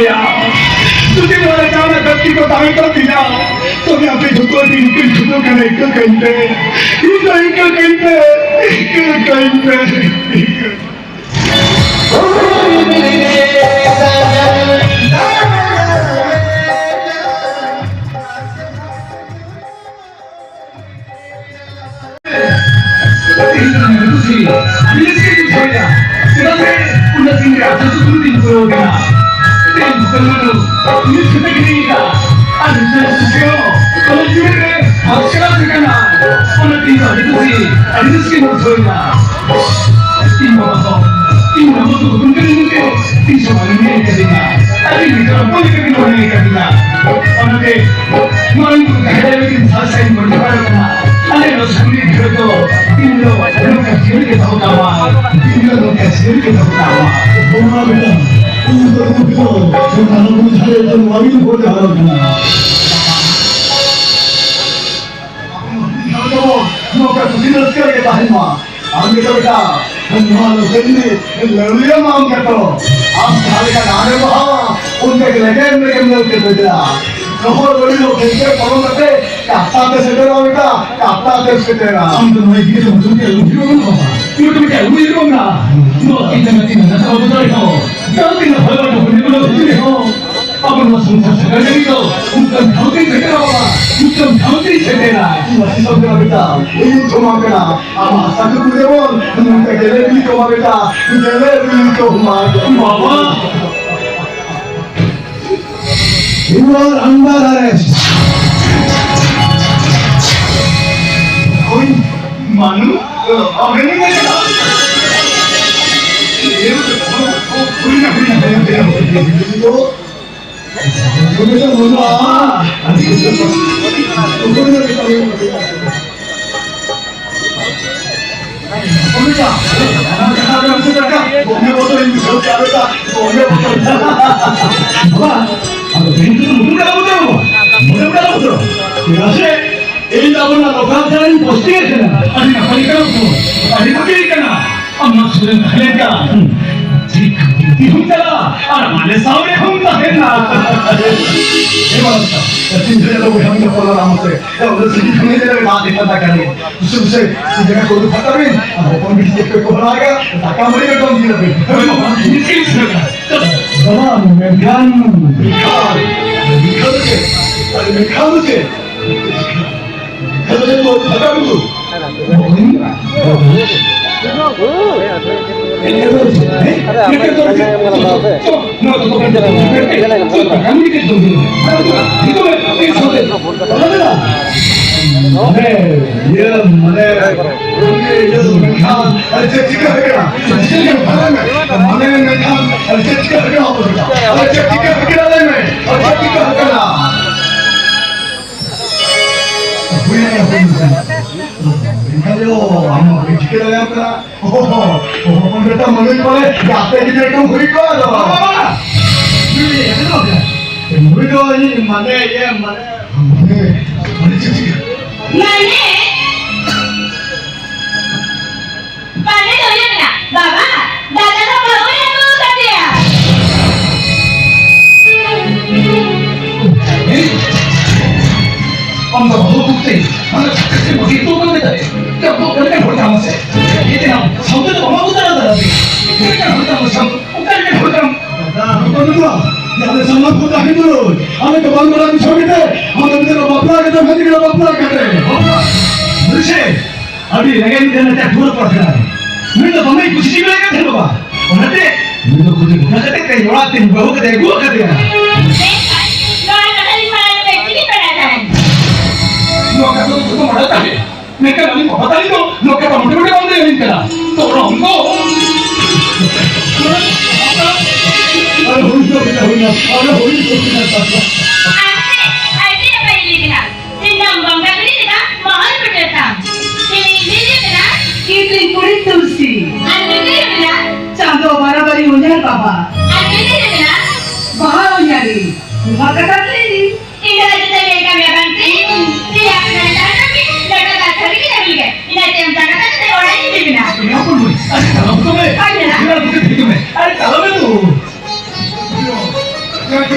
गया। तुझे बोला जाना धरती को दाएं कर दिया तो मैं अपने झुको इनके झुको करने को कहते इनको कहते You are under arrest. Manu,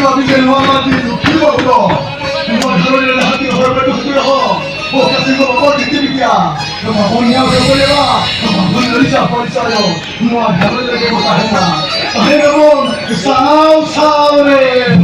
어디서 와가지 누키고 없어. 누가 결혼을 하기 얼마나 힘들어. 뭐 같은 거 먹어 듣기니까. 누가 보이냐고 보내봐. 누가 보이는지 버리자요. 누가 결혼을 해보고 했나. 여러분 싸우래.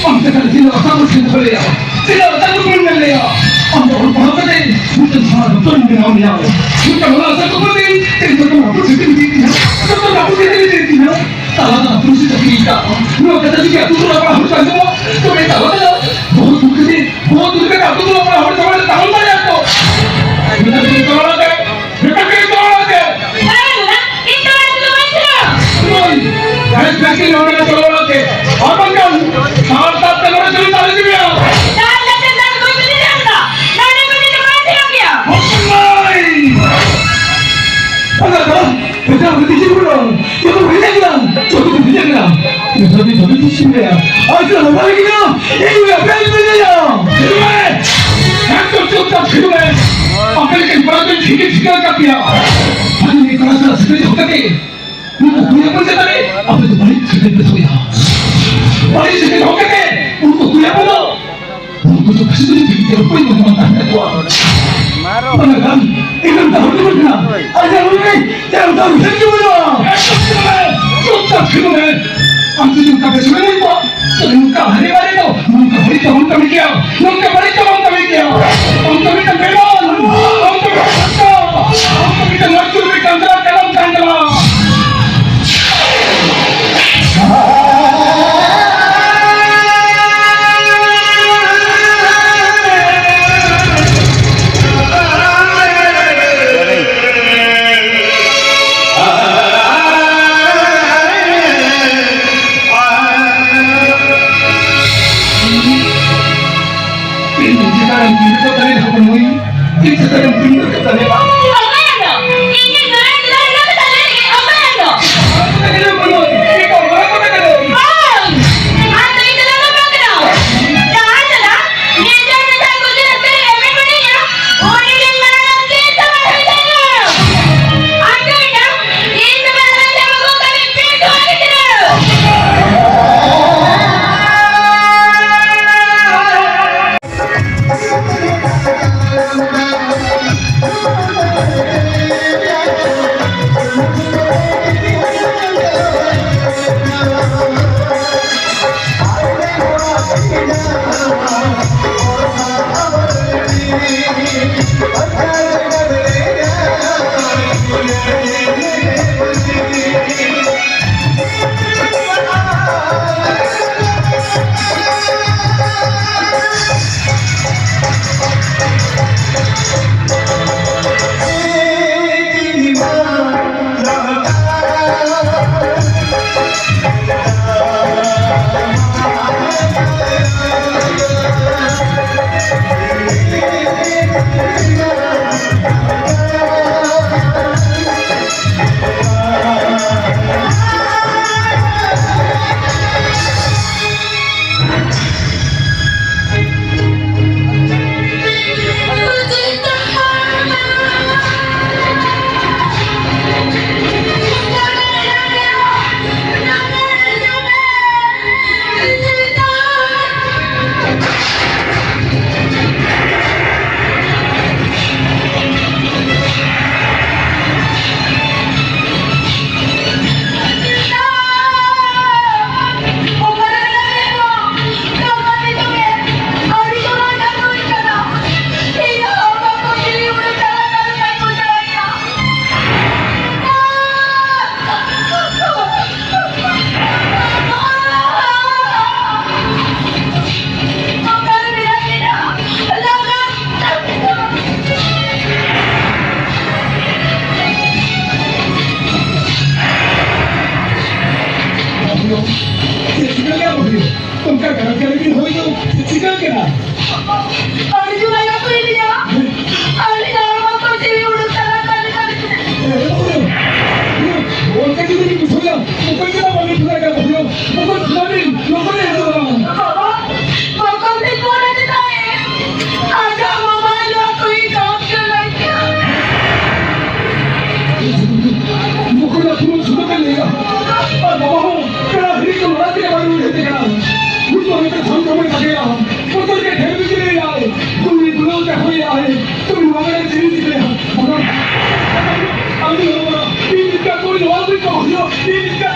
언제까지 딜러가 싸고 싶은 걸래요? 딜러가 싸고 싶은 걸래요? 언제 올 거까지 무슨 사람 어떤 일이 나오냐? 진짜 뭐라 싸고 싶은데 땡겨도 나쁘지 않으냐? 좀 나쁘지 않으냐? 따라다 부르실 적이 있다. 누가 갖다 주기야 두드러봐 하면서 안 되고 좀 이따 와서 뭐 두드리 뭐 두드리가 두드러봐 하면서 원래 나온 말이야 또. 그러다 보니 떠나는데 몇백개를 떠나는데 나는 그렇게 영원히 떠나는데 얼마면 나를 땄다 너를 저리 따르시며 배짱을 뒤집으러 저도 회장이랑 저도 회장이랑 저도 뒤집네요 아저 너무하기요 이거야 배짱이야 그동안에 약속 쫓다 그동안에 아까니까 이번에 되게 중요한 값이야 아니 그러나 스크린 적당히 우리가 구약을 세다니 앞에서 말이 제대로 소야 말이 제대로 적당히 우리가 구약을 우리가 좀 하시더니 되게 대로 보이는 것만 안 해도 난 이건 다 어디보냐 아니 우리 다 생기보냐 쫓다 그놈의 암수중 카페에서 왜 물고 눈가 아래 말해도 눈가 버리자 엉터밀게요 눈가 버리자 엉터밀게요 엉터밀자 매번 엉터밀자 샀어 엉터밀자 낙수를 감사할 때랑 간다 Ini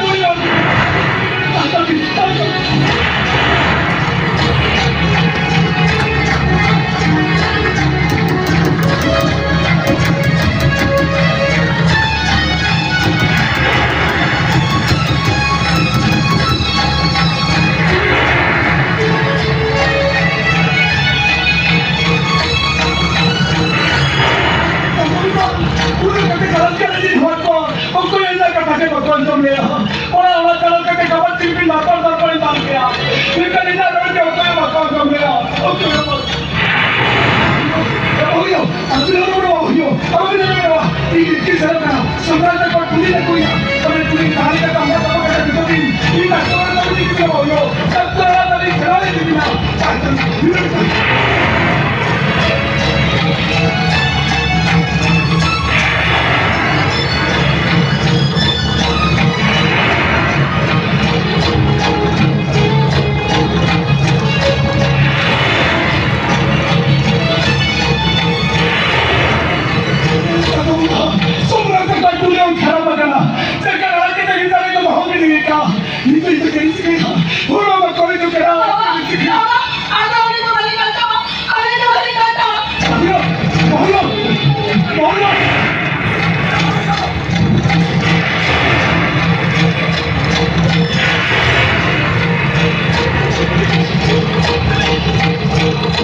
Puro magkawin ka na! Ano ulit mo balikan to? Ano na balikan to? Mahulog! Mahulog! Mahulog!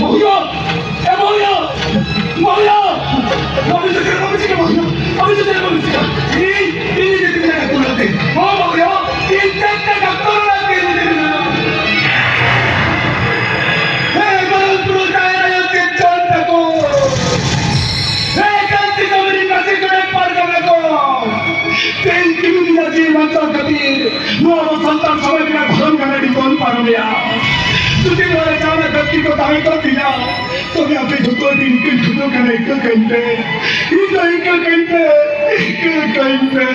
Mahulog! Mahulog! Mahulog! Mabisa ka! Mabisa ka! Mabisa ka! Mabisa ka! Hindi natin pinagatulan natin! Mahulog! Hindi natin pinagatulan natin! Hey, malang puro tayo na yung kitchen na ko! Hey, kanti kami rin kasi kumagpargan ako! Thank you lagi mantap kapir! Nuwa santan samay pinagpasan ka na dito ang parumaya! Suti mo na kama kapti ko tayo ko pila! Sabi api ko din ko ka na ikakainte! Ikakainte! Ikakainte!